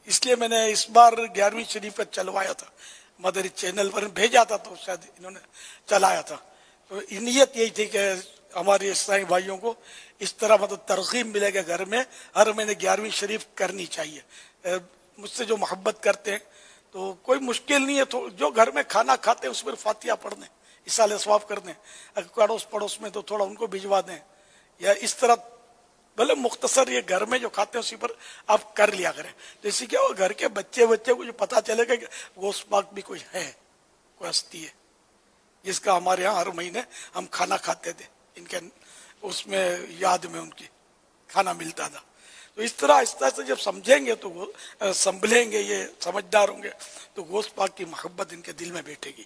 اس لیے میں نے اس بار 11ویں شریف پر چلوایا تھا، مدری چینل پر بھیجا تھا تو شاید انہوں نے چلایا تھا. تو نیت یہی تھی کہ ہمارے اسلامی بھائیوں کو اس طرح مطلب ترغیب ملے گا، گھر میں ہر مہینے 11ویں شریف کرنی چاہیے. مجھ سے جو محبت کرتے ہیں تو کوئی مشکل نہیں ہے، تو جو گھر میں کھانا کھاتے ہیں اس پر فاتحہ پڑھ دیں، اصالہ ثواب کر دیں. اگر اڑوس پڑوس میں تو تھوڑا ان کو بھجوا دیں، یا اس طرح بھلے مختصر یہ گھر میں جو کھاتے ہیں اسی پر آپ کر لیا کریں. جیسے کہ وہ گھر کے بچے کو جو پتا چلے گا کہ گوشت پاک بھی کوئی ہے، کوئی ہستی ہے جس کا ہمارے ہاں ہر مہینے ہم کھانا کھاتے تھے، ان کے اس میں یاد میں ان کی کھانا ملتا تھا. تو اس طرح آہستہ سے جب سمجھیں گے تو وہ سنبھلیں گے، یہ سمجھدار ہوں گے تو گوشت پاک کی محبت ان کے دل میں بیٹھے گی.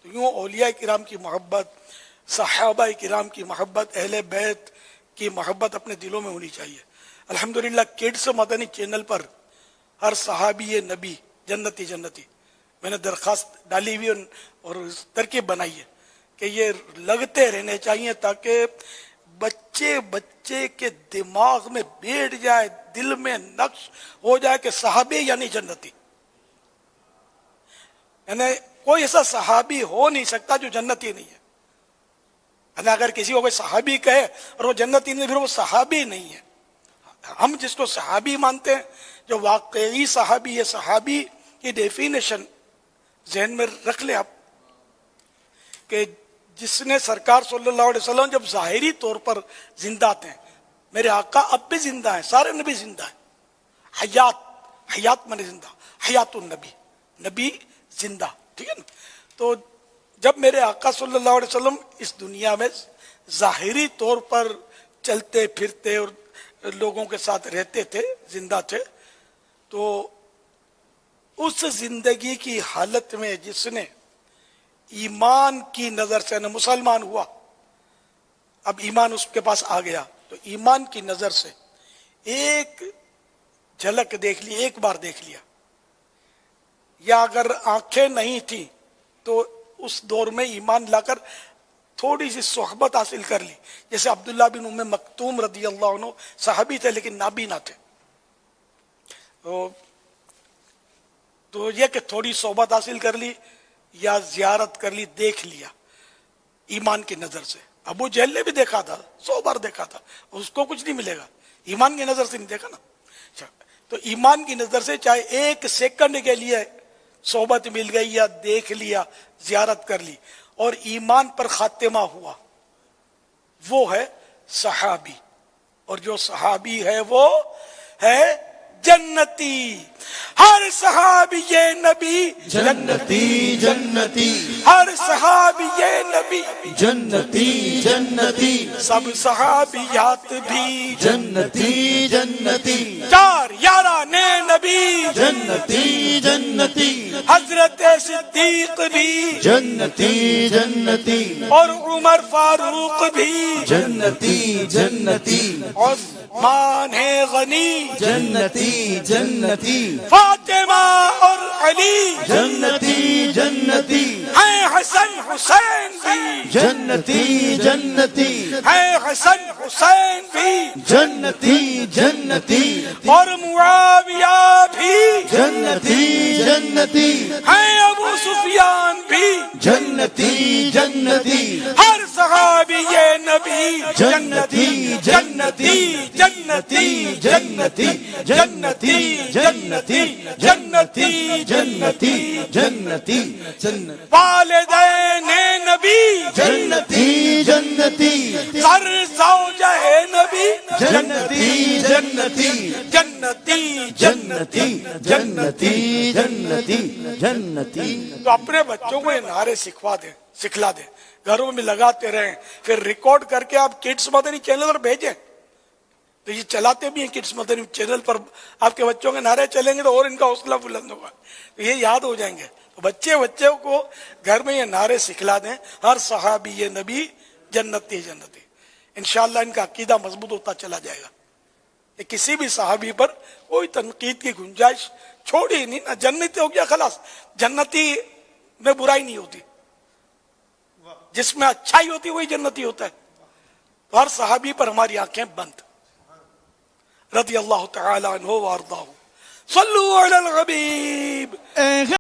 تو یوں اولیاء کرام کی محبت، صحابہ کرام کی محبت، اہل بیت کی محبت اپنے دلوں میں ہونی چاہیے. الحمدللہ کڈس مدنی چینل پر ہر صحابی نبی جنتی جنتی میں نے درخواست ڈالی ہوئی اور ترکیب بنائی ہے کہ یہ لگتے رہنے چاہیے تاکہ بچے کے دماغ میں بیٹھ جائے، دل میں نقش ہو جائے کہ صحابی یعنی جنتی. یعنی کوئی ایسا صحابی ہو نہیں سکتا جو جنتی نہیں ہے. اگر کسی کو کوئی صحابی کہے اور وہ جنتی نہیں، پھر وہ صحابی نہیں ہے. ہم جس کو صحابی مانتے ہیں، جو واقعی صحابی ہے، صحابی کی ڈیفینیشن ذہن میں رکھ لیں آپ کہ جس نے سرکار صلی اللہ علیہ وسلم جب ظاہری طور پر زندہ تھے، میرے آقا اب بھی زندہ ہیں، سارے نبی زندہ ہیں، حیات من زندہ، حیات النبی، نبی زندہ، ٹھیک ہے نا. تو جب میرے آقا صلی اللہ علیہ وسلم اس دنیا میں ظاہری طور پر چلتے پھرتے اور لوگوں کے ساتھ رہتے تھے، زندہ تھے، تو اس زندگی کی حالت میں جس نے ایمان کی نظر سے مسلمان ہوا، اب ایمان اس کے پاس آ گیا، تو ایمان کی نظر سے ایک جھلک دیکھ لی، ایک بار دیکھ لیا، یا اگر آنکھیں نہیں تھی تو اس دور میں ایمان لا کر تھوڑی سی صحبت حاصل کر لی. جیسے عبداللہ بن ام مکتوم رضی اللہ عنہ صحابی تھے لیکن نابینا تھے، تو یہ کہ تھوڑی صحبت حاصل کر لی یا زیارت کر لی، دیکھ لیا ایمان کی نظر سے. ابو جہل نے بھی دیکھا تھا، 100 بار دیکھا تھا، اس کو کچھ نہیں ملے گا، ایمان کی نظر سے نہیں دیکھا نا. تو ایمان کی نظر سے چاہے ایک سیکنڈ کے لیے صحبت مل گئی یا دیکھ لیا، زیارت کر لی اور ایمان پر خاتمہ ہوا، وہ ہے صحابی. اور جو صحابی ہے وہ ہے جنتی. ہر صحابی یہ نبی جنتی جنتی، ہر صحابی یہ نبی جنتی جنتی، سب صحابیات بھی جنتی جنتی، چار یاران نبی جنتی جنتی، حضرت صدیق بھی جنتی جنتی، اور عمر فاروق بھی، جنتی جنتی، عثمان غنی، جنتی جنتی، فاطمہ اور علی جنتی جنتی، ہیں، حسن حسین بھی جنتی جنتی، ہیں، حسن حسین بھی جنتی جنتی، اور معاویہ بھی جنتی جنتی، ہیں، ابو سفیان بھی. جنتی جنتی، ہر صحابی یہ نبی جنتی جنتی، جنتی جنتی جنتی جنتی جنتی جنتی جنتی جنتی، والدین نبی جنتی جنتی، سر زوجہ نبی جنتی جنتی، جنتی جنتی جنتی جنتی جنتی. تو اپنے بچوں کو یہ نعرے سکھلا دیں، گھروں میں لگاتے رہیں، پھر ریکارڈ کر کے آپ کڈس مدنی چینل پر بھیجیں. تو یہ چلاتے بھی ہیں کڈس مدنی چینل پر، آپ کے بچوں کے نعرے چلیں گے تو اور ان کا حوصلہ بلند ہوگا، تو یہ یاد ہو جائیں گے. تو بچوں کو گھر میں یہ نعرے سکھلا دیں، ہر صحابی یہ نبی جنتی جنتی. انشاءاللہ ان کا عقیدہ مضبوط ہوتا چلا جائے گا. کہ کسی بھی صحابی پر کوئی تنقید کی گنجائش چھوڑی نہیں، نہ جنتی ہو گیا خلاص. جنتی میں برائی نہیں ہوتی، جس میں اچھائی ہوتی وہی جنتی ہوتا ہے. تو ہر صحابی پر ہماری آنکھیں بند، رضی اللہ تعالی عنہ وارضاہ. صلو علی الحبیب.